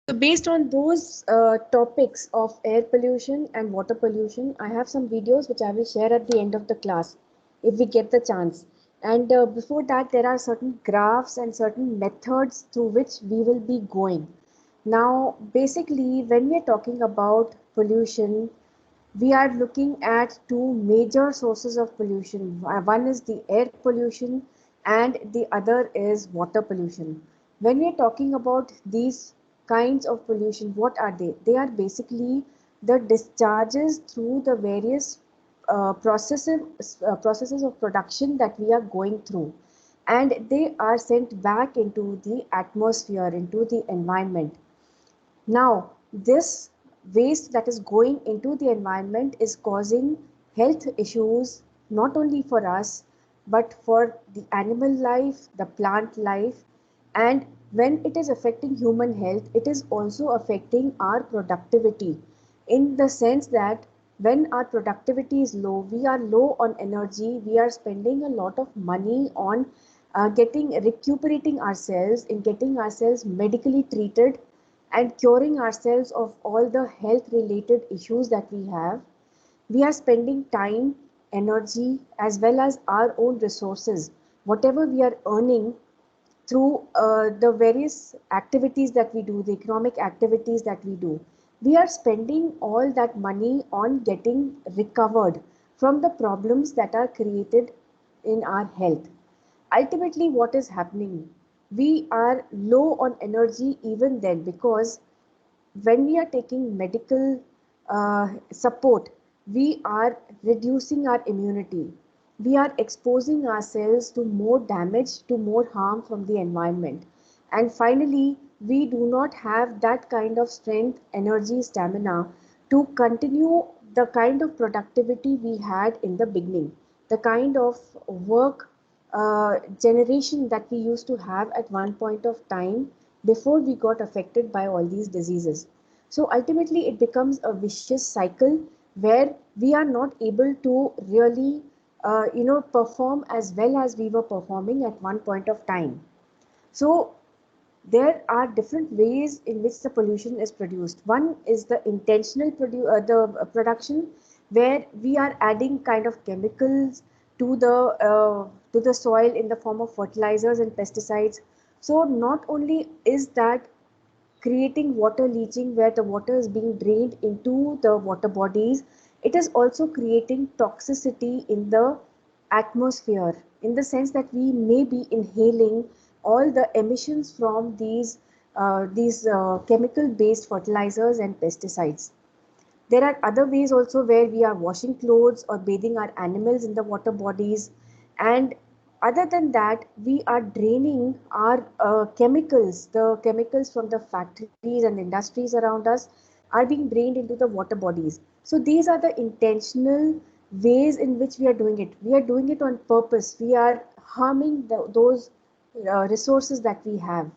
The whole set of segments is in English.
So based on those topics of air pollution and water pollution, I have some videos which I will share at the end of the class if we get the chance. And before that, there are certain graphs and certain methods through which we will be going. Now, basically, when we are talking about pollution, we are looking at two major sources of pollution. One is the air pollution and the other is water pollution. When we are talking about these kinds of pollution, what are they? They are basically the discharges through the various processes of production that we are going through, and they are sent back into the atmosphere, into the environment. Now, this waste that is going into the environment is causing health issues not only for us but for the animal life, the plant life, and when it is affecting human health, it is also affecting our productivity in the sense that when our productivity is low, we are low on energy, we are spending a lot of money on getting recuperating ourselves, in getting ourselves medically treated and curing ourselves of all the health related issues that we have. We are spending time, energy, as well as our own resources, whatever we are earning through the various activities that we do, the economic activities that we do. We are spending all that money on getting recovered from the problems that are created in our health. Ultimately, what is happening? We are low on energy even then, because when we are taking medical support, we are reducing our immunity. We are exposing ourselves to more damage, to more harm from the environment. And finally, we do not have that kind of strength, energy, stamina to continue the kind of productivity we had in the beginning, the kind of work generation that we used to have at one point of time before we got affected by all these diseases. So ultimately, it becomes a vicious cycle where we are not able to really, perform as well as we were performing at one point of time. So there are different ways in which the pollution is produced. One is the intentional production, where we are adding kind of chemicals to the soil in the form of fertilizers and pesticides. So not only is that creating water leaching where the water is being drained into the water bodies, it is also creating toxicity in the atmosphere, in the sense that we may be inhaling all the emissions from these chemical based fertilizers and pesticides. There are other ways also where we are washing clothes or bathing our animals in the water bodies. And other than that, we are draining our chemicals, the chemicals from the factories and industries around us are being drained into the water bodies. So these are the intentional ways in which we are doing it. We are doing it on purpose. We are harming those resources that we have.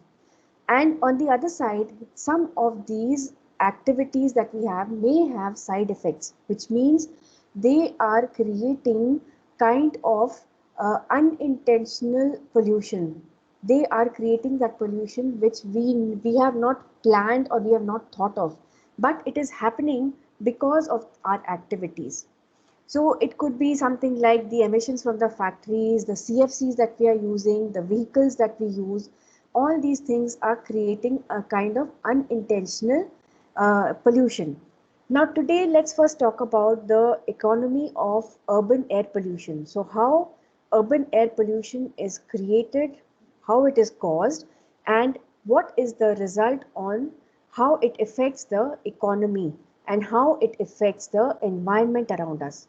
And on the other side, some of these activities that we have may have side effects, which means they are creating kind of unintentional pollution. They are creating that pollution which we have not planned or we have not thought of, but it is happening because of our activities. So it could be something like the emissions from the factories, the CFCs that we are using, the vehicles that we use. All these things are creating a kind of unintentional pollution. Now, today, let's first talk about the economy of urban air pollution. So, how urban air pollution is created, how it is caused, and what is the result on how it affects the economy and how it affects the environment around us.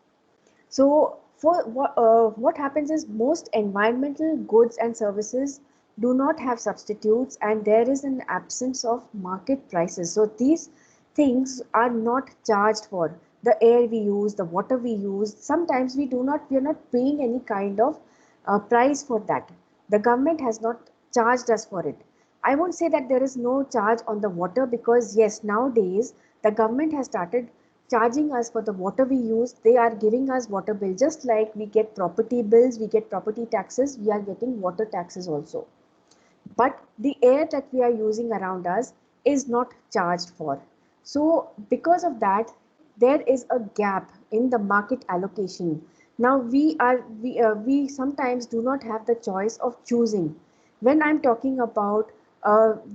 So, what happens is most environmental goods and services do not have substitutes, and there is an absence of market prices. So, these things are not charged for. The air we use, the water we use, sometimes we are not paying any kind of price for that. The government has not charged us for it. I won't say that there is no charge on the water, because yes, nowadays the government has started charging us for the water we use. They are giving us water bill, just like we get property bills, we get property taxes, we are getting water taxes also. But the air that we are using around us is not charged for. So because of that, there is a gap in the market allocation. Now we sometimes do not have the choice of choosing. When I'm talking about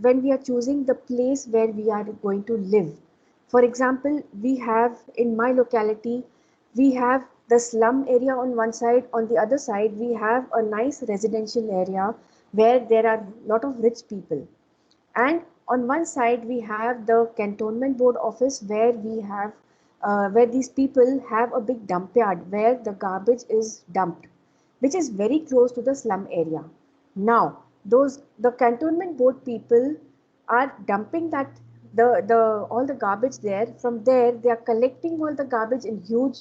when we are choosing the place where we are going to live. For example, we have in my locality, we have the slum area on one side. On the other side, we have a nice residential area where there are a lot of rich people. And on one side, we have the cantonment board office where we have where these people have a big dump yard where the garbage is dumped, which is very close to the slum area. Now, those the cantonment board people are dumping that the all the garbage there. From there, they are collecting all the garbage in huge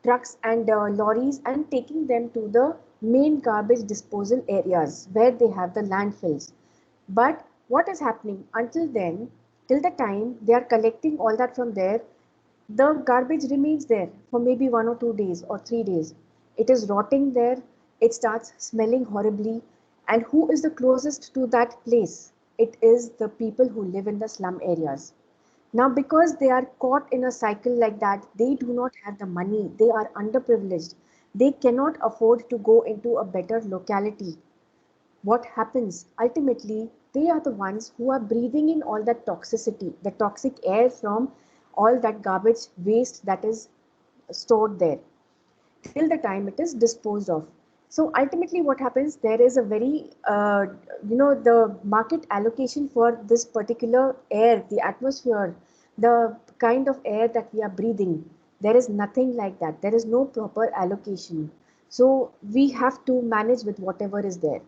trucks and lorries and taking them to the main garbage disposal areas where they have the landfills. But what is happening until then, till the time they are collecting all that from there, the garbage remains there for maybe 1 or 2 days or 3 days. It is rotting there, it starts smelling horribly. And who is the closest to that place? It is the people who live in the slum areas. Now, because they are caught in a cycle like that, they do not have the money, they are underprivileged, they cannot afford to go into a better locality. What happens ultimately, they are the ones who are breathing in all that toxicity, the toxic air from all that garbage waste that is stored there till the time it is disposed of. So ultimately what happens, there is a very the market allocation for this particular air, the atmosphere, the kind of air that we are breathing, there is nothing like that, there is no proper allocation. So we have to manage with whatever is there.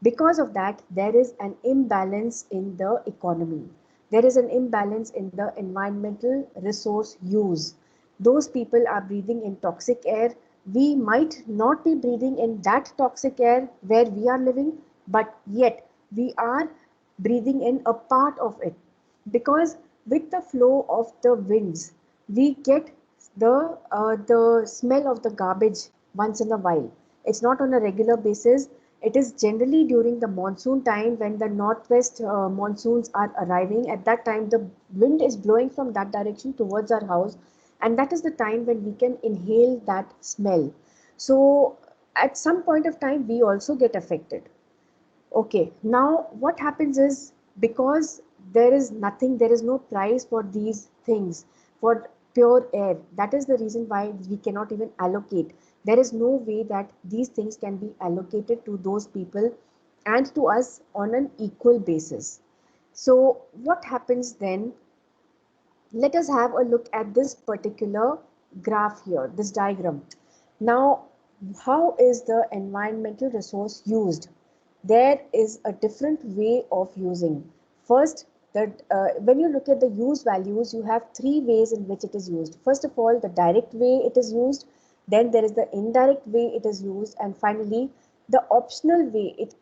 Because of that, there is an imbalance in the economy. There is an imbalance in the environmental resource use. Those people are breathing in toxic air. We might not be breathing in that toxic air where we are living, but yet we are breathing in a part of it. Because with the flow of the winds, we get the smell of the garbage once in a while. It's not on a regular basis. It is generally during the monsoon time when the northwest monsoons are arriving. At that time, the wind is blowing from that direction towards our house, and that is the time when we can inhale that smell. So, at some point of time, we also get affected. Okay, now what happens is, because there is nothing, there is no price for these things, for pure air. That is the reason why we cannot even allocate. There is no way that these things can be allocated to those people and to us on an equal basis. So, what happens then? Let us have a look at this particular graph here, this diagram. Now, how is the environmental resource used? There is a different way of using. First, when you look at the use values, you have three ways in which it is used. First of all, the direct way it is used, then there is the indirect way it is used, and finally, the optional way it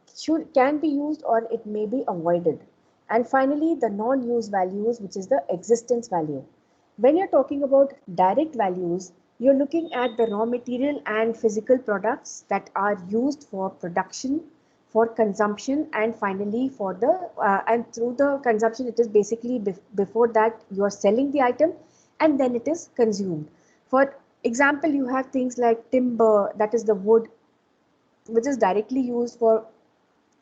can be used or it may be avoided. And finally, the non-use values, which is the existence value. When you're talking about direct values, you're looking at the raw material and physical products that are used for production, for consumption, and finally for the and through the consumption, it is basically before that you are selling the item and then it is consumed. For example, you have things like timber, that is the wood, which is directly used for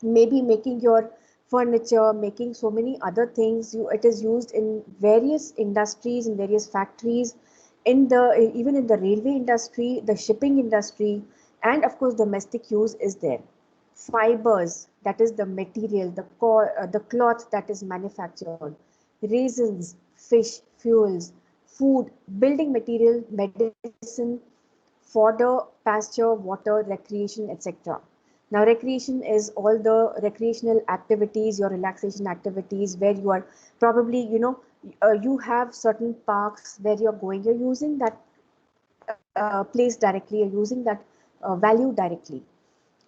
maybe making your furniture, making so many other things. It is used in various industries, in various factories, in the even in the railway industry, the shipping industry, and of course domestic use is there. Fibers, that is the material, the cloth that is manufactured, resins, fish, fuels, food, building material, medicine, fodder, pasture, water, recreation, etc. Now, recreation is all the recreational activities, your relaxation activities, where you are probably, you have certain parks where you're going, you're using that place directly, you're using that value directly.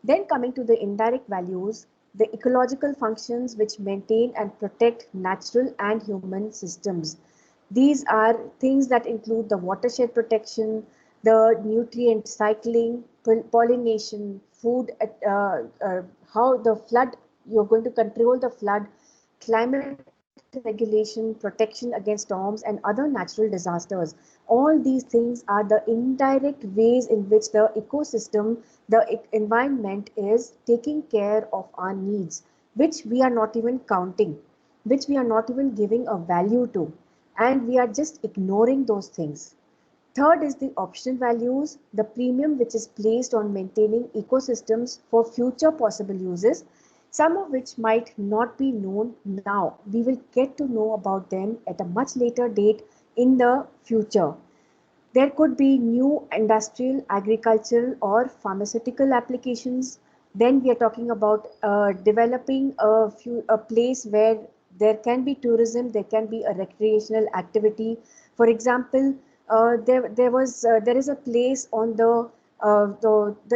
Then coming to the indirect values, the ecological functions which maintain and protect natural and human systems. These are things that include the watershed protection, the nutrient cycling, pollination, food, how the flood, you're going to control the flood, climate change, regulation, protection against storms, and other natural disasters. All these things are the indirect ways in which the ecosystem, the environment is taking care of our needs, which we are not even counting, which we are not even giving a value to, and we are just ignoring those things. Third is the optional values, the premium which is placed on maintaining ecosystems for future possible uses, some of which might not be known now. We will get to know about them at a much later date in the future. There could be new industrial, agricultural, or pharmaceutical applications. Then we are talking about developing a place where there can be tourism, there can be a recreational activity. For example, there is a place on the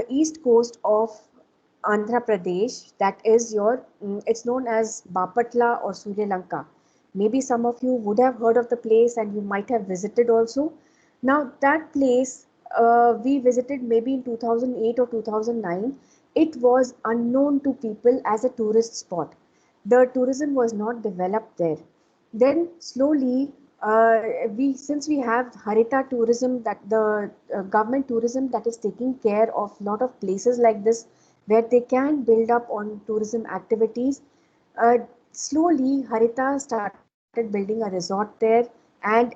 east coast of Andhra Pradesh that is it's known as Bapatla or Sri Lanka. Maybe some of you would have heard of the place and you might have visited also. Now, that place we visited maybe in 2008 or 2009. It was unknown to people as a tourist spot. The tourism was not developed there. Then slowly, since we have Harita tourism, that the government tourism that is taking care of a lot of places like this, where they can build up on tourism activities. Uh, Slowly, Harita started building a resort there, and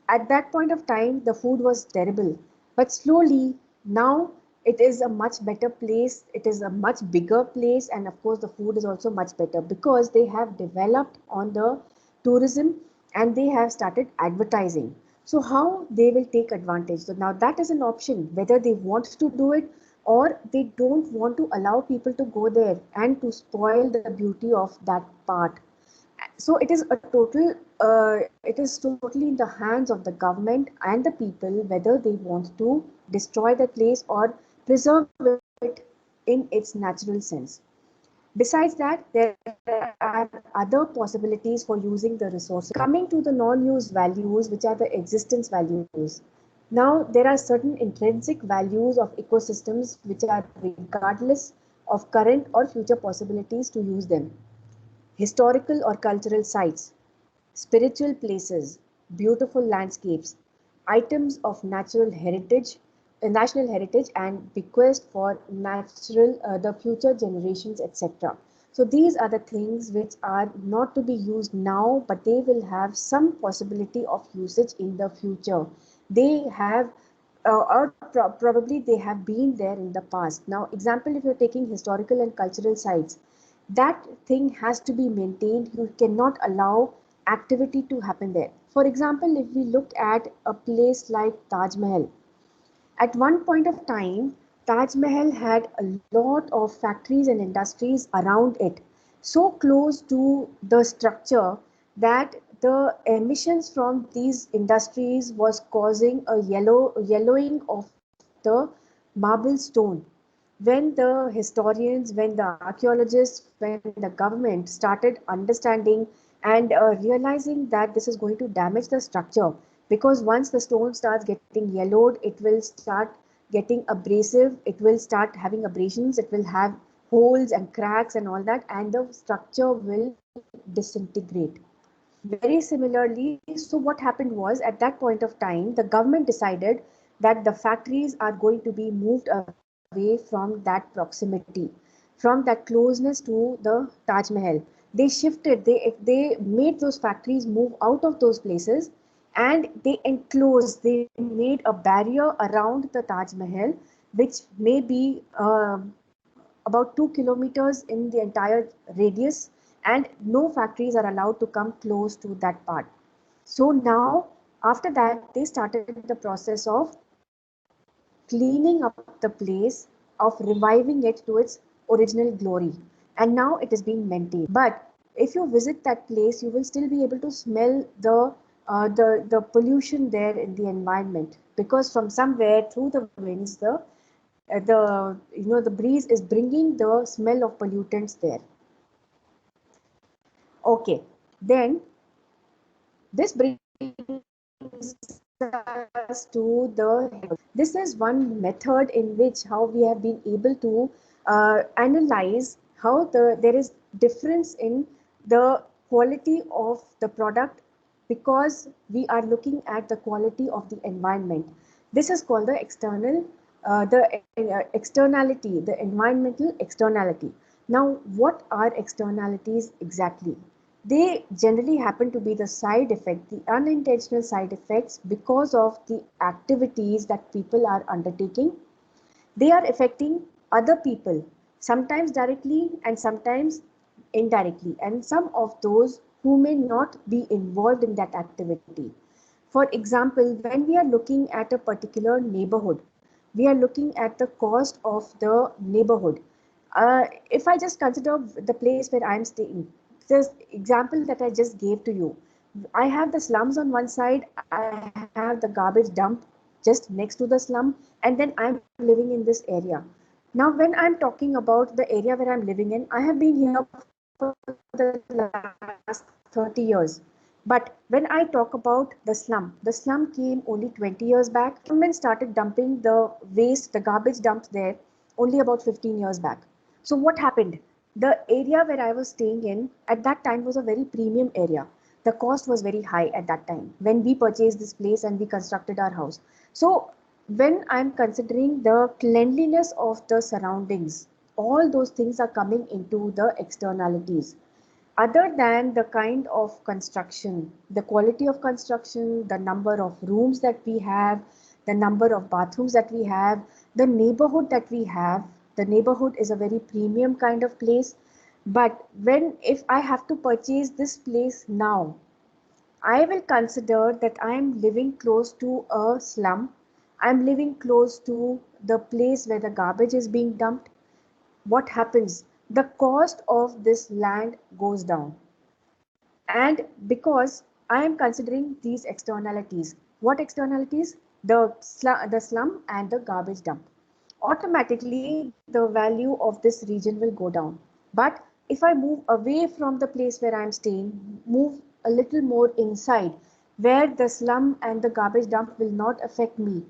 at that point of time, the food was terrible. But slowly, now it is a much better place. It is a much bigger place, and of course, the food is also much better because they have developed on the tourism and they have started advertising. So, how they will take advantage? So, now that is an option whether they want to do it or they don't want to allow people to go there and to spoil the beauty of that part. So it is totally in the hands of the government and the people whether they want to destroy the place or preserve it in its natural sense. Besides that, there are other possibilities for using the resources. Coming to the non-use values, which are the existence values. Now, there are certain intrinsic values of ecosystems which are regardless of current or future possibilities to use them. Historical or cultural sites, spiritual places, beautiful landscapes, items of national heritage and bequest for the future generations, etc. So these are the things which are not to be used now, but they will have some possibility of usage in the future. They have probably they have been there in the past. Now, example, if you're taking historical and cultural sites, that thing has to be maintained. You cannot allow activity to happen there. For example, if we look at a place like Taj Mahal, at one point of time, Taj Mahal had a lot of factories and industries around it, so close to the structure that the emissions from these industries was causing a yellowing of the marble stone. When the historians, when the archaeologists, when the government started understanding and realizing that this is going to damage the structure, because once the stone starts getting yellowed, it will start getting abrasive, it will start having abrasions, it will have holes and cracks and all that, and the structure will disintegrate. Very similarly, so what happened was at that point of time, the government decided that the factories are going to be moved away from that proximity, from that closeness to the Taj Mahal. They shifted, they made those factories move out of those places and they enclosed, they made a barrier around the Taj Mahal, which may be about 2 kilometers in the entire radius, and no factories are allowed to come close to that part. So now, after that, they started the process of cleaning up the place, of reviving it to its original glory, and now it is being maintained. But if you visit that place, you will still be able to smell the pollution there in the environment, because from somewhere through the winds, the breeze is bringing the smell of pollutants there. Okay, then this brings us to the this is one method in which how we have been able to analyze how there is difference in the quality of the product because we are looking at the quality of the environment. This is called the externality, the environmental externality. Now, what are externalities exactly? They generally happen to be the side effect, the unintentional side effects because of the activities that people are undertaking. They are affecting other people, sometimes directly and sometimes indirectly, and some of those who may not be involved in that activity. For example, when we are looking at a particular neighborhood, we are looking at the cost of the neighborhood. If I just consider the place where I am staying, this example that I just gave to you, I have the slums on one side, I have the garbage dump just next to the slum, and then I'm living in this area. Now, when I'm talking about the area where I'm living in, I have been here for the last 30 years. But when I talk about the slum came only 20 years back. Government started dumping the waste, the garbage dumps there only about 15 years back. So what happened? The area where I was staying in at that time was a very premium area. The cost was very high at that time when we purchased this place and we constructed our house. So when I'm considering the cleanliness of the surroundings, all those things are coming into the externalities. Other than the kind of construction, the quality of construction, the number of rooms that we have, the number of bathrooms that we have, the neighborhood that we have. The neighborhood is a very premium kind of place. But when if I have to purchase this place now, I will consider that I am living close to a slum. I am living close to the place where the garbage is being dumped. What happens? The cost of this land goes down. And because I am considering these externalities, what externalities? The slum and the garbage dump. Automatically, the value of this region will go down. But if I move away from the place where I am staying, move a little more inside, where the slum and the garbage dump will not affect me,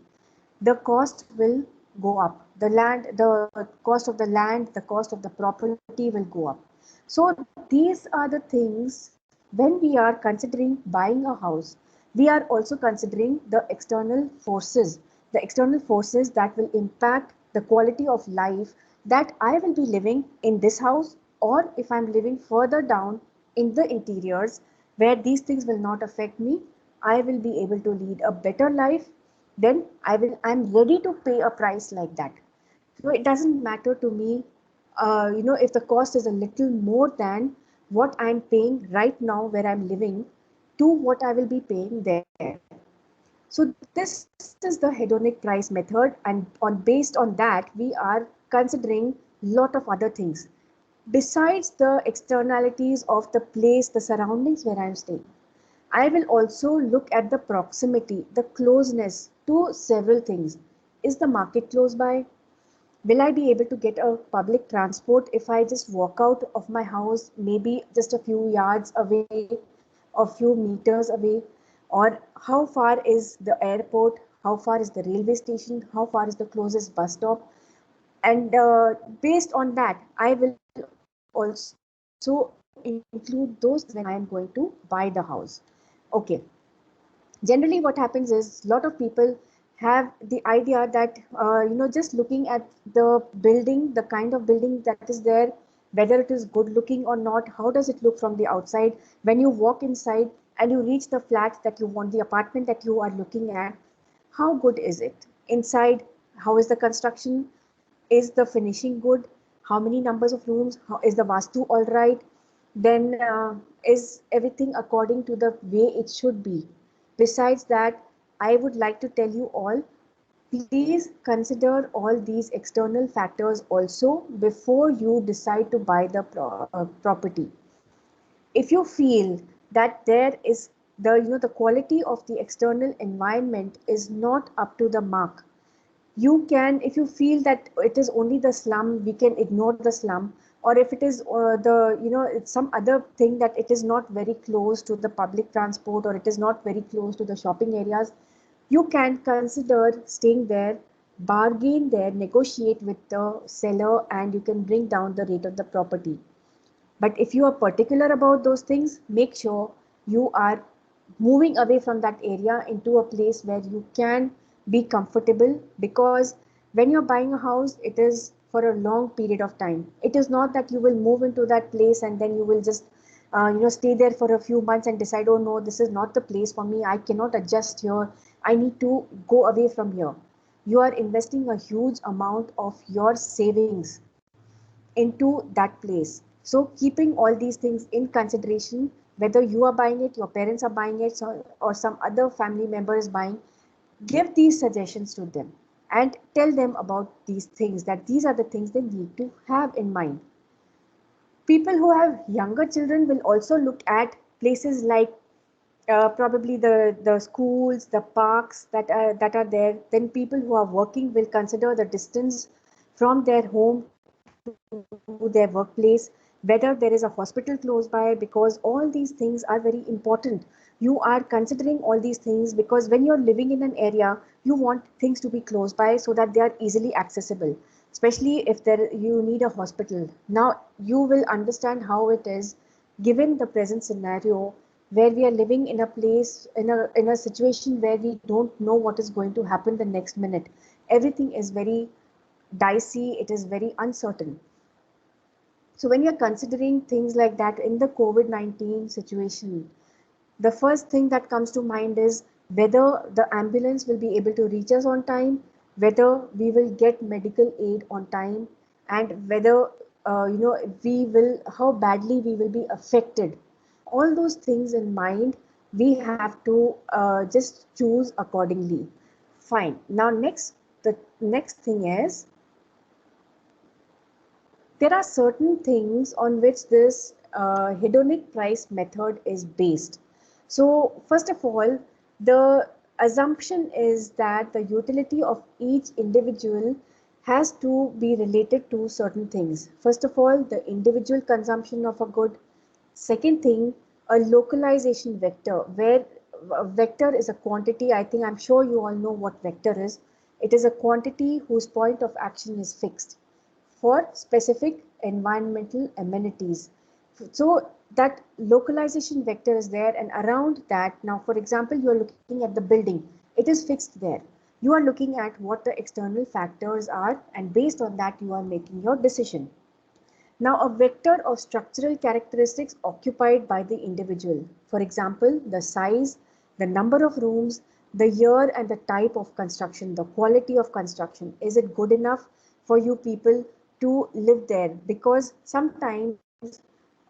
the cost will go up. The cost of the land, the cost of the property will go up. So these are the things when we are considering buying a house, we are also considering the external forces that will impact the quality of life that I will be living in this house, or if I'm living further down in the interiors where these things will not affect me, I will be able to lead a better life. Then I'm ready to pay a price like that. So it doesn't matter to me, if the cost is a little more than what I'm paying right now where I'm living to what I will be paying there. So this is the hedonic price method, and based on that, we are considering lot of other things. Besides the externalities of the place, the surroundings where I'm staying, I will also look at the proximity, the closeness to several things. Is the market close by? Will I be able to get a public transport if I just walk out of my house, maybe just a few yards away, a few meters away? Or how far is the airport? How far is the railway station? How far is the closest bus stop? And based on that, I will also include those things when I am going to buy the house. Okay. Generally what happens is a lot of people have the idea that just looking at the building, the kind of building that is there, whether it is good looking or not, how does it look from the outside, when you walk inside and you reach the flat that you want, the apartment that you are looking at, how good is it inside? How is the construction? Is the finishing good? How many numbers of rooms? How is the vastu all right? Then is everything according to the way it should be? Besides that, I would like to tell you all, please consider all these external factors also before you decide to buy the property. If you feel that there is the quality of the external environment is not up to the mark, you can, if you feel that it is only the slum, we can ignore the slum. Or if it is it's some other thing that it is not very close to the public transport, or it is not very close to the shopping areas, you can consider staying there, bargain there, negotiate with the seller, and you can bring down the rate of the property. But if you are particular about those things, make sure you are moving away from that area into a place where you can be comfortable, because when you're buying a house, it is for a long period of time. It is not that you will move into that place and then you will just stay there for a few months and decide, oh no, this is not the place for me, I cannot adjust here, I need to go away from here. You are investing a huge amount of your savings into that place. So keeping all these things in consideration, whether you are buying it, your parents are buying it, or some other family member is buying, give these suggestions to them and tell them about these things, that these are the things they need to have in mind. People who have younger children will also look at places like probably the schools, the parks that are there. Then people who are working will consider the distance from their home to their workplace, whether there is a hospital close by, because all these things are very important. You are considering all these things because when you're living in an area, you want things to be close by so that they are easily accessible, especially if there you need a hospital. Now you will understand how it is, given the present scenario where we are living in a place, in a situation where we don't know what is going to happen the next minute. Everything is very dicey, it is very uncertain. So when you're considering things like that in the COVID-19 situation, the first thing that comes to mind is whether the ambulance will be able to reach us on time, whether we will get medical aid on time, and whether we will, how badly we will be affected. All those things in mind, we have to just choose accordingly. Fine. Now the next thing is, there are certain things on which this hedonic price method is based. So, first of all, the assumption is that the utility of each individual has to be related to certain things. First of all, the individual consumption of a good. Second thing, a localization vector, where a vector is a quantity. I think I'm sure you all know what vector is. It is a quantity whose point of action is fixed for specific environmental amenities. So that localization vector is there, and around that, now for example, you are looking at the building, it is fixed there. You are looking at what the external factors are, and based on that, you are making your decision. Now, a vector of structural characteristics occupied by the individual, for example, the size, the number of rooms, the year and the type of construction, the quality of construction. Is it good enough for you people to live there? Because sometimes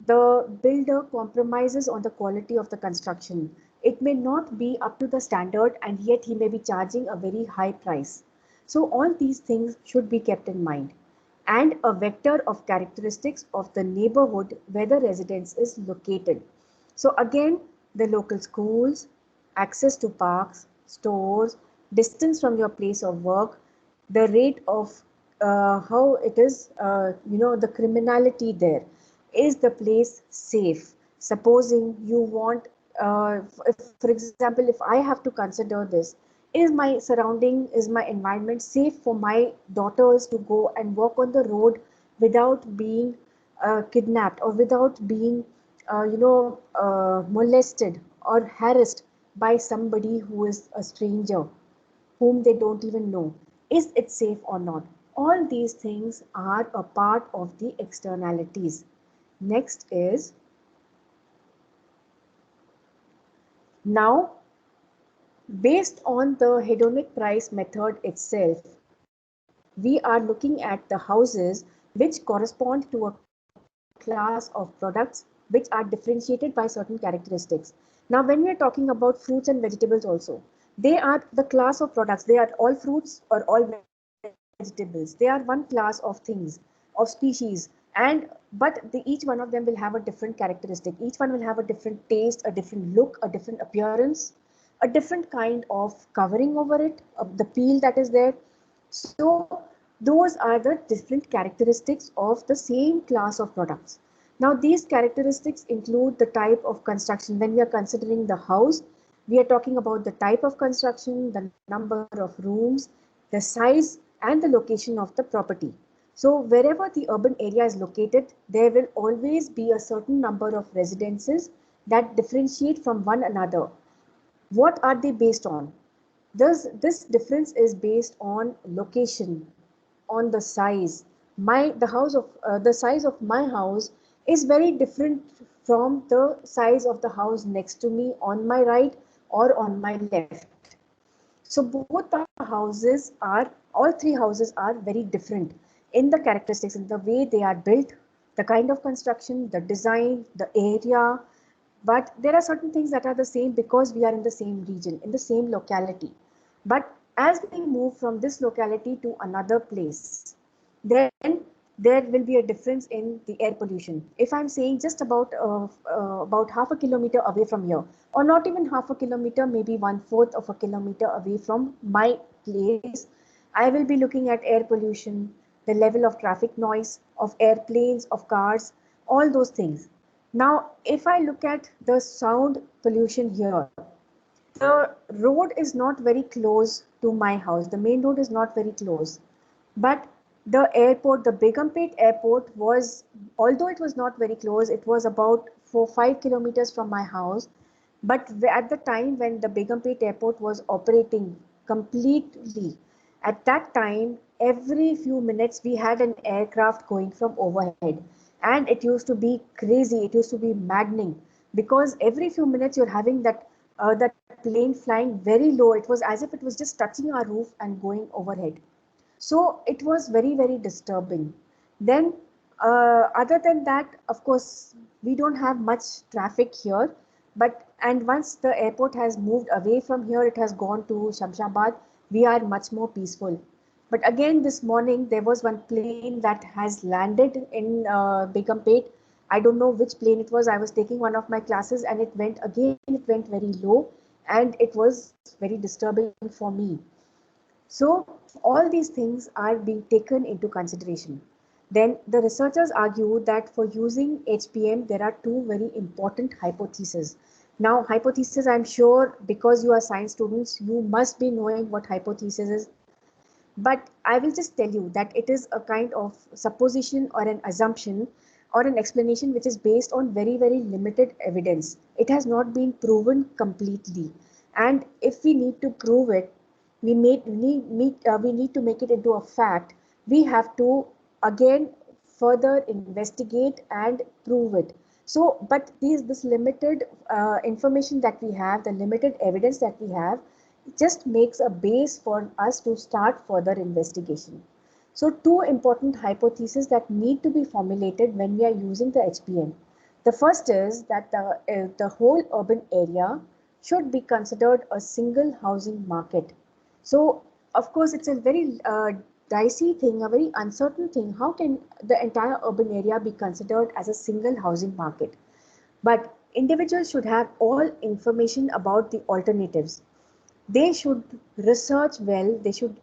the builder compromises on the quality of the construction. It may not be up to the standard, and yet he may be charging a very high price. So all these things should be kept in mind. And a vector of characteristics of the neighborhood where the residence is located. So again, the local schools, access to parks, stores, distance from your place of work, the rate of how it is, the criminality there. Is the place safe? Supposing you want, for example, if I have to consider this, is my surrounding, is my environment safe for my daughters to go and walk on the road without being kidnapped, or without being molested or harassed by somebody who is a stranger whom they don't even know? Is it safe or not? All these things are a part of the externalities. Next is, now, based on the hedonic price method itself, we are looking at the houses which correspond to a class of products which are differentiated by certain characteristics. Now, when we are talking about fruits and vegetables also, they are the class of products. They are all fruits or all vegetables. They are one class of things, of species, and but each one of them will have a different characteristic. Each one will have a different taste, a different look, a different appearance, a different kind of covering over it, the peel that is there. So those are the different characteristics of the same class of products. Now these characteristics include the type of construction. When we are considering the house, we are talking about the type of construction, the number of rooms, the size and the location of the property. So wherever the urban area is located, there will always be a certain number of residences that differentiate from one another. What are they based on? This difference is based on location, on the size. The size of my house is very different from the size of the house next to me on my right or on my left. So both the houses are, all three houses are very different in the characteristics, in the way they are built, the kind of construction, the design, the area. But there are certain things that are the same because we are in the same region, in the same locality. But as we move from this locality to another place, then there will be a difference in the air pollution. If I'm saying just about half a kilometer away from here, or not even half a kilometer, maybe 1/4 of a kilometer away from my place, I will be looking at air pollution, the level of traffic noise, of airplanes, of cars, all those things. Now, if I look at the sound pollution here, the road is not very close to my house. The main road is not very close. But the airport, the Begumpet airport was, although it was not very close, it was about 4-5 kilometers from my house. But at the time when the Begumpet airport was operating completely, at that time, every few minutes we had an aircraft going from overhead. And it used to be crazy, it used to be maddening because every few minutes you're having that plane flying very low. It was as if it was just touching our roof and going overhead. So it was very, very disturbing. Then, other than that, of course, we don't have much traffic here. But and once the airport has moved away from here, it has gone to Shamshabad. We are much more peaceful. But again, this morning there was one plane that has landed in Begumpet. I don't know which plane it was. I was taking one of my classes, and it went again. It went very low, and it was very disturbing for me. So all these things are being taken into consideration. Then the researchers argue that for using HPM, there are two very important hypotheses. Now, hypothesis, I'm sure because you are science students, you must be knowing what hypothesis is. But I will just tell you that it is a kind of supposition or an assumption or an explanation which is based on very, very limited evidence. It has not been proven completely. And if we need to prove it, we need to make it into a fact. We have to again further investigate and prove it. So, but this limited information that we have, the limited evidence that we have, just makes a base for us to start further investigation. So, two important hypotheses that need to be formulated when we are using the HPM. The first is that the whole urban area should be considered a single housing market. So, of course, it's a very dicey thing, a very uncertain thing. How can the entire urban area be considered as a single housing market? But individuals should have all information about the alternatives. They should research well, they should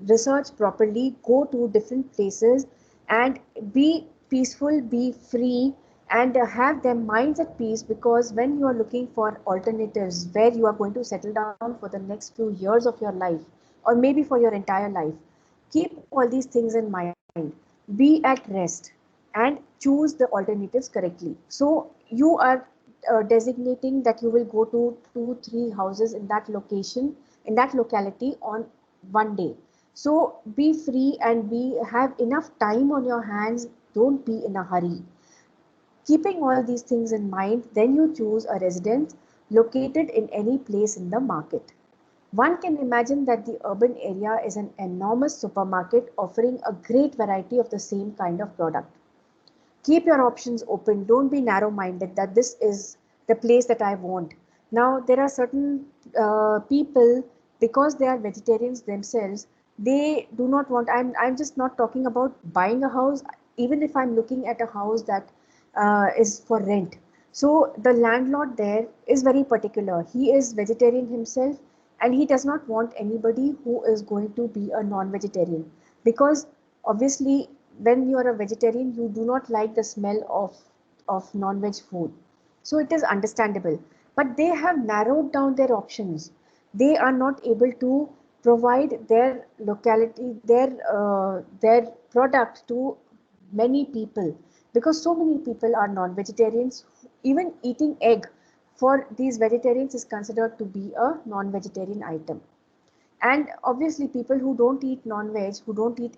research properly, go to different places and be peaceful, be free, and have their minds at peace, because when you are looking for alternatives where you are going to settle down for the next few years of your life or maybe for your entire life, keep all these things in mind, be at rest, and choose the alternatives correctly. So you are designating that you will go to 2-3 houses in that location, in that locality on one day. So be free and be have enough time on your hands. Don't be in a hurry. Keeping all these things in mind, then you choose a residence located in any place in the market. One can imagine that the urban area is an enormous supermarket offering a great variety of the same kind of product. Keep your options open. Don't be narrow minded that this is the place that I want. Now, there are certain people, because they are vegetarians themselves, they do not want. I'm just not talking about buying a house, even if I'm looking at a house that is for rent. So, the landlord there is very particular. He is vegetarian himself, and he does not want anybody who is going to be a non vegetarian, because obviously when you are a vegetarian you do not like the smell of non-veg food. So it is understandable, but they have narrowed down their options. They are not able to provide their locality, their product to many people, because so many people are non-vegetarians. Even eating egg for these vegetarians is considered to be a non-vegetarian item. And obviously people who don't eat non-veg, who don't eat